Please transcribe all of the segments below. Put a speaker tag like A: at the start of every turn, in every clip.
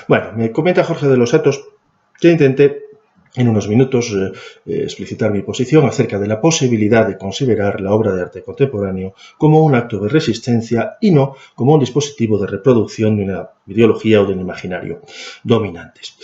A: Bueno, me comenta Jorge de los Santos que intenté en unos minutos explicitar mi posición acerca de la posibilidad de considerar la obra de arte contemporáneo como un acto de resistencia y no como un dispositivo de reproducción de una ideología o de un imaginario dominantes.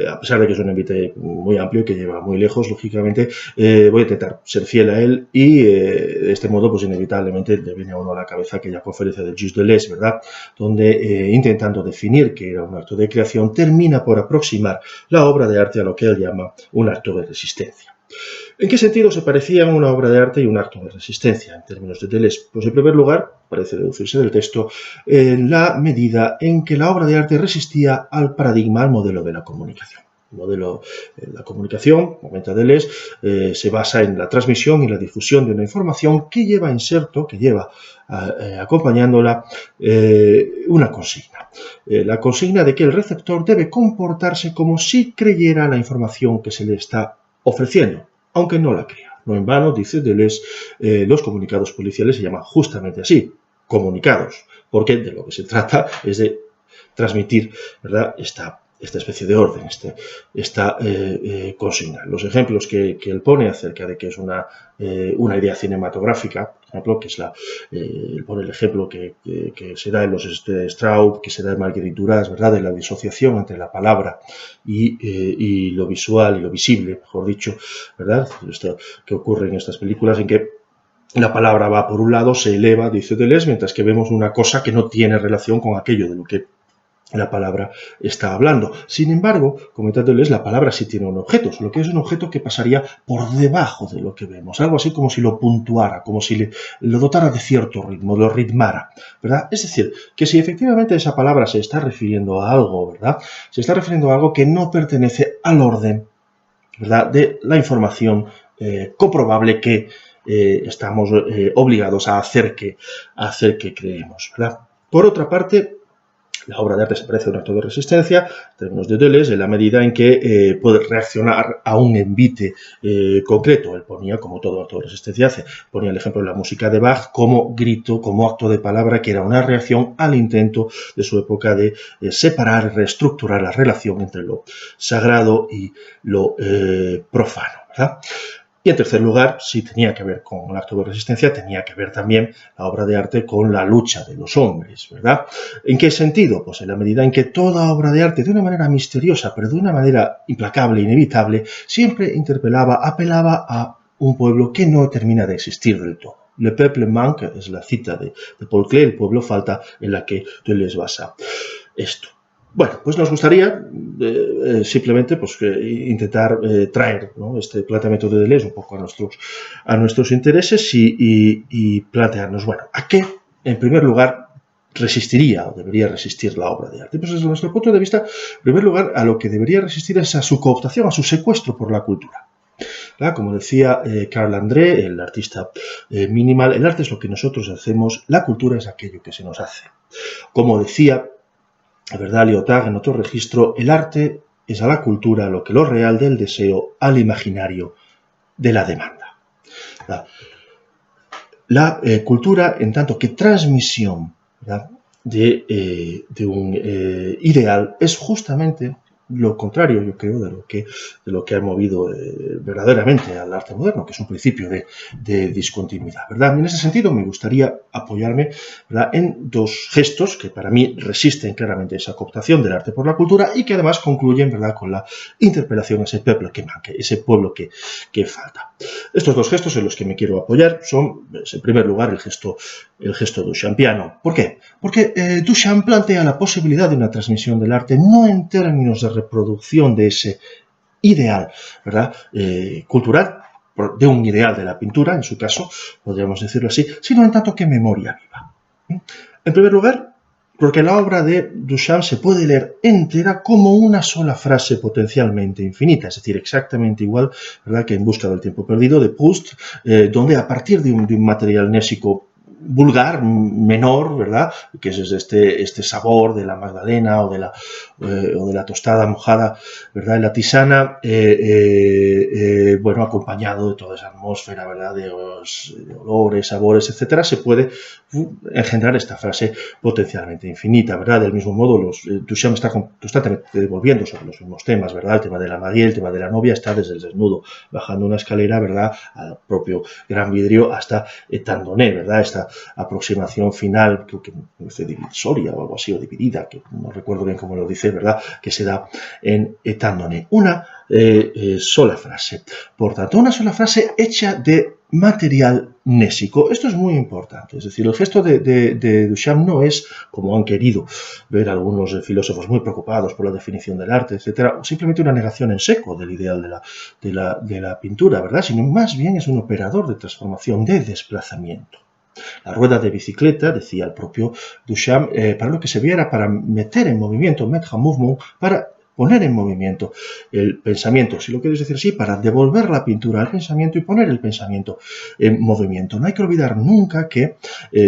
A: A pesar de que es un envite muy amplio y que lleva muy lejos, lógicamente voy a intentar ser fiel a él y de este modo, pues inevitablemente le viene a uno a la cabeza aquella conferencia de Gilles Deleuze, ¿verdad? Donde intentando definir qué era un acto de creación, termina por aproximar la obra de arte a lo que él llama un acto de resistencia. ¿En qué sentido se parecían una obra de arte y un acto de resistencia en términos de Deleuze? Pues en primer lugar, parece deducirse del texto, en la medida en que la obra de arte resistía al paradigma, al modelo de la comunicación. El modelo de la comunicación, comenta Deleuze, se basa en la transmisión y la difusión de una información que lleva inserto, que lleva acompañándola una consigna. La consigna de que el receptor debe comportarse como si creyera la información que se le está ofreciendo, aunque no la crea. No en vano, dice Deleuze, los comunicados policiales se llaman justamente así, comunicados, porque de lo que se trata es de transmitir, ¿verdad?, esta especie de orden, esta consigna. Los ejemplos que él pone acerca de que es una idea cinematográfica, por ejemplo, que es él pone el ejemplo que se da en los Straub, que se da en Marguerite Duras, ¿verdad?, de la disociación entre la palabra y lo visual y lo visible, mejor dicho, ¿verdad?, esto que ocurre en estas películas en que la palabra va por un lado, se eleva, dice Deleuze, mientras que vemos una cosa que no tiene relación con aquello de lo que la palabra está hablando. Sin embargo, comenta Deleuze, la palabra sí tiene un objeto, solo que es un objeto que pasaría por debajo de lo que vemos, algo así como si lo puntuara, como si lo dotara de cierto ritmo, lo ritmara, ¿verdad? Es decir, que si efectivamente esa palabra se está refiriendo a algo, ¿verdad?, se está refiriendo a algo que no pertenece al orden, ¿verdad?, de la información comprobable que estamos obligados a hacer que creemos, ¿verdad? Por otra parte, la obra de arte se parece a un acto de resistencia, en términos de Deleuze, en la medida en que puede reaccionar a un envite concreto. Él ponía, como todo acto de resistencia hace, ponía el ejemplo de la música de Bach como grito, como acto de palabra, que era una reacción al intento de su época de separar, reestructurar la relación entre lo sagrado y lo profano, ¿verdad? Y en tercer lugar, si tenía que ver con el acto de resistencia, tenía que ver también la obra de arte con la lucha de los hombres, ¿verdad? ¿En qué sentido? Pues en la medida en que toda obra de arte, de una manera misteriosa, pero de una manera implacable, inevitable, siempre interpelaba, apelaba a un pueblo que no termina de existir del todo. Le peuple manque, es la cita de Paul Klee, el pueblo falta, en la que Deleuze basa esto. Bueno, pues nos gustaría simplemente pues, intentar traer, ¿no?, este planteamiento de Deleuze un poco a nuestros intereses y plantearnos, bueno, ¿a qué, en primer lugar, resistiría o debería resistir la obra de arte? Pues desde nuestro punto de vista, en primer lugar, a lo que debería resistir es a su cooptación, a su secuestro por la cultura. ¿Verdad? Como decía Carl André, el artista minimal, el arte es lo que nosotros hacemos, la cultura es aquello que se nos hace. Como decía, ¿verdad?, Lyotard, en otro registro, el arte es a la cultura lo que lo real del deseo al imaginario de la demanda. La cultura, en tanto que transmisión, ¿verdad?, de un ideal, es justamente lo contrario, yo creo, de lo que ha movido verdaderamente al arte moderno, que es un principio de discontinuidad, ¿verdad? En ese sentido, me gustaría apoyarme, ¿verdad?, en dos gestos que para mí resisten claramente esa cooptación del arte por la cultura y que además concluyen, ¿verdad?, con la interpelación a ese pueblo que falta. Estos dos gestos en los que me quiero apoyar son, en primer lugar, el gesto duchampiano. ¿Por qué? Porque Duchamp plantea la posibilidad de una transmisión del arte no en términos de reproducción de ese ideal, ¿verdad?, cultural, de un ideal de la pintura, en su caso, podríamos decirlo así, sino en tanto que memoria viva. En primer lugar, porque la obra de Duchamp se puede leer entera como una sola frase potencialmente infinita, es decir, exactamente igual, ¿verdad?, que En busca del tiempo perdido de Proust, donde a partir de un material léxico vulgar, menor, ¿verdad? Que es este sabor de la magdalena o de la tostada mojada, ¿verdad? En la tisana, bueno, acompañado de toda esa atmósfera, ¿verdad? De olores, sabores, etcétera, se puede engendrar esta frase potencialmente infinita, ¿verdad? Del mismo modo, Duchamp está constantemente volviendo sobre los mismos temas, ¿verdad? El tema de la Marie, el tema de la novia, está desde el desnudo, bajando una escalera, ¿verdad? Al propio gran vidrio hasta Etandoné, ¿verdad? Esta aproximación final, creo que es divisoria o algo así, o dividida, que no recuerdo bien cómo lo dice, ¿verdad? Que se da en Etandoné. Una sola frase. Por tanto, una sola frase hecha de material nésico. Esto es muy importante. Es decir, el gesto de Duchamp no es, como han querido ver algunos filósofos muy preocupados por la definición del arte, etcétera, simplemente una negación en seco del ideal de la pintura, ¿verdad? Sino más bien es un operador de transformación, de desplazamiento. La rueda de bicicleta, decía el propio Duchamp, para lo que se viera para meter en movimiento, mettre en mouvement, para poner en movimiento el pensamiento, si lo quieres decir así, para devolver la pintura al pensamiento y poner el pensamiento en movimiento. No hay que olvidar nunca que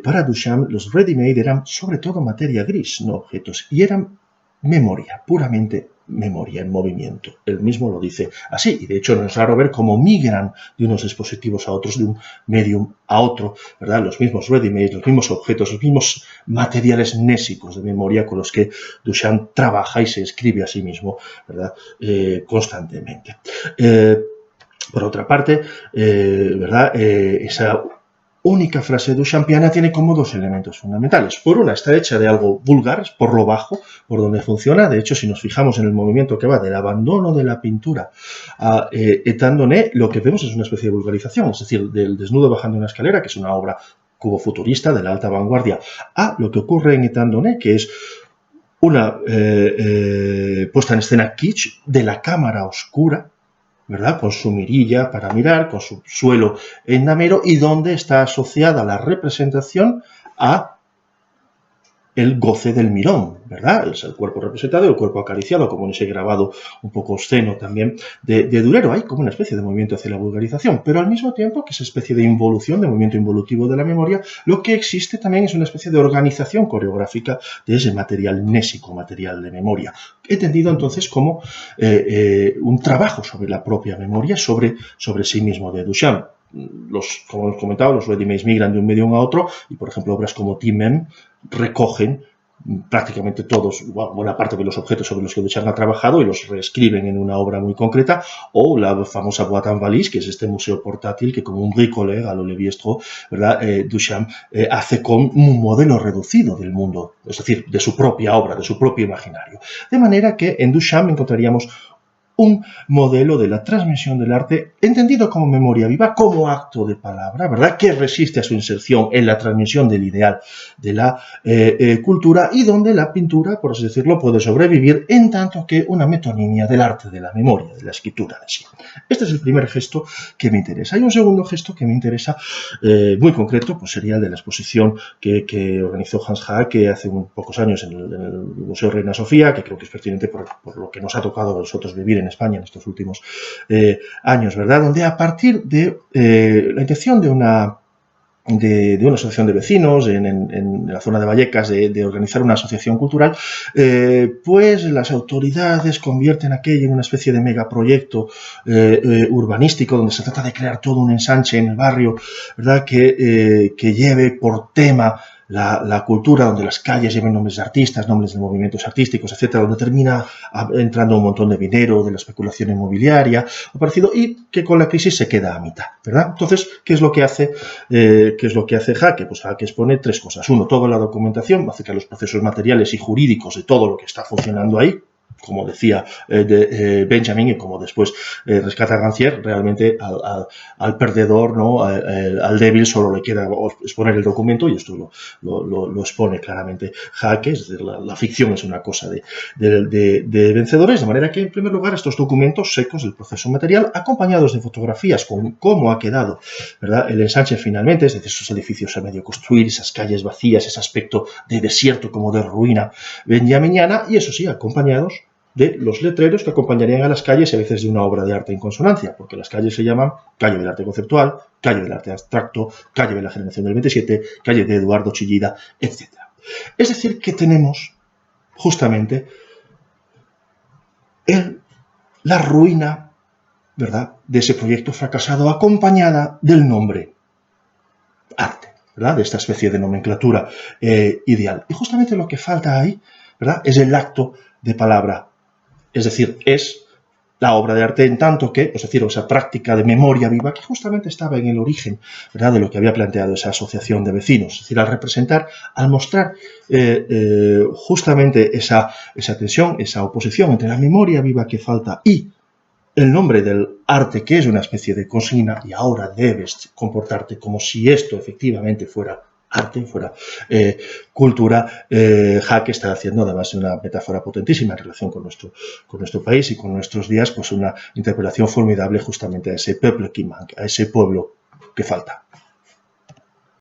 A: para Duchamp los ready-made eran sobre todo materia gris, no objetos, y eran memoria, puramente memoria en movimiento. Él mismo lo dice así, y de hecho no es raro ver cómo migran de unos dispositivos a otros, de un medium a otro, ¿verdad? Los mismos ready-made, los mismos objetos, los mismos materiales nésicos de memoria con los que Duchamp trabaja y se escribe a sí mismo, ¿verdad? Constantemente. Por otra parte, ¿verdad? Esa única frase duchampiana tiene como dos elementos fundamentales. Por una, está hecha de algo vulgar, por lo bajo, por donde funciona. De hecho, si nos fijamos en el movimiento que va del abandono de la pintura a Etandoné, lo que vemos es una especie de vulgarización, es decir, del desnudo bajando una escalera, que es una obra cubofuturista de la alta vanguardia, a lo que ocurre en Etandoné, que es una puesta en escena kitsch de la cámara oscura, ¿verdad? Con su mirilla para mirar, con su suelo endamero, y donde está asociada la representación a el goce del mirón, ¿verdad? Es el cuerpo representado y el cuerpo acariciado, como en ese grabado un poco obsceno también de Durero. Hay como una especie de movimiento hacia la vulgarización, pero al mismo tiempo que esa especie de involución, de movimiento involutivo de la memoria, lo que existe también es una especie de organización coreográfica de ese material nésico, material de memoria, entendido entonces como un trabajo sobre la propia memoria, sobre sí mismo de Duchamp. Como hemos comentado, los ready-made migran de un medio a otro, y por ejemplo obras como Timem recogen prácticamente todos, bueno, buena parte de los objetos sobre los que Duchamp ha trabajado y los reescriben en una obra muy concreta, o la famosa Boîte en valise, que es este museo portátil que, como un bricoleur a lo Lévi-Strauss, ¿verdad? Duchamp hace con un modelo reducido del mundo, es decir, de su propia obra, de su propio imaginario. De manera que en Duchamp encontraríamos un modelo de la transmisión del arte entendido como memoria viva, como acto de palabra, ¿verdad? Que resiste a su inserción en la transmisión del ideal de la cultura, y donde la pintura, por así decirlo, puede sobrevivir en tanto que una metonimia del arte de la memoria, de la escritura en sí. Este es el primer gesto que me interesa. Hay un segundo gesto que me interesa muy concreto, pues sería el de la exposición que organizó Hans Haacke hace unos pocos años en el Museo Reina Sofía, que creo que es pertinente por lo que nos ha tocado a nosotros vivir en España en estos últimos años, ¿verdad? Donde a partir de la intención de una asociación de vecinos en la zona de Vallecas de organizar una asociación cultural, pues las autoridades convierten aquello en una especie de megaproyecto urbanístico donde se trata de crear todo un ensanche en el barrio, ¿verdad? Que lleve por tema la cultura, donde las calles lleven nombres de artistas, nombres de movimientos artísticos, etcétera, donde termina entrando un montón de dinero de la especulación inmobiliaria o parecido, y que con la crisis se queda a mitad, ¿verdad? Entonces, ¿qué es lo que hace Haacke? Pues Haacke expone tres cosas. Uno, toda la documentación acerca de los procesos materiales y jurídicos de todo lo que está funcionando ahí, como decía Benjamin, y como después rescata Gancier, realmente al perdedor, ¿no? al débil solo le queda exponer el documento, y esto lo expone claramente Haacke. Es decir, la ficción es una cosa de vencedores, de manera que, en primer lugar, estos documentos secos del proceso material, acompañados de fotografías con cómo ha quedado, ¿verdad? El ensanche finalmente, es decir, esos edificios a medio construir, esas calles vacías, ese aspecto de desierto como de ruina benjaminiana, y eso sí, acompañados de los letreros que acompañarían a las calles y a veces de una obra de arte en consonancia, porque las calles se llaman Calle del Arte Conceptual, Calle del Arte Abstracto, Calle de la Generación del 27, Calle de Eduardo Chillida, etc. Es decir, que tenemos justamente la ruina, ¿verdad?, de ese proyecto fracasado acompañada del nombre arte, ¿verdad?, de esta especie de nomenclatura ideal. Y justamente lo que falta ahí, ¿verdad?, es el acto de palabra. Es decir, es la obra de arte en tanto que, es decir, esa práctica de memoria viva que justamente estaba en el origen, ¿verdad?, de lo que había planteado esa asociación de vecinos. Es decir, al representar, al mostrar justamente esa tensión, esa oposición entre la memoria viva que falta y el nombre del arte, que es una especie de consigna, y ahora debes comportarte como si esto efectivamente fuera arte, fuera cultura. Hack está haciendo, además de una metáfora potentísima en relación con nuestro país y con nuestros días, pues una interpelación formidable justamente a ese peuple qui manque, a ese pueblo que falta.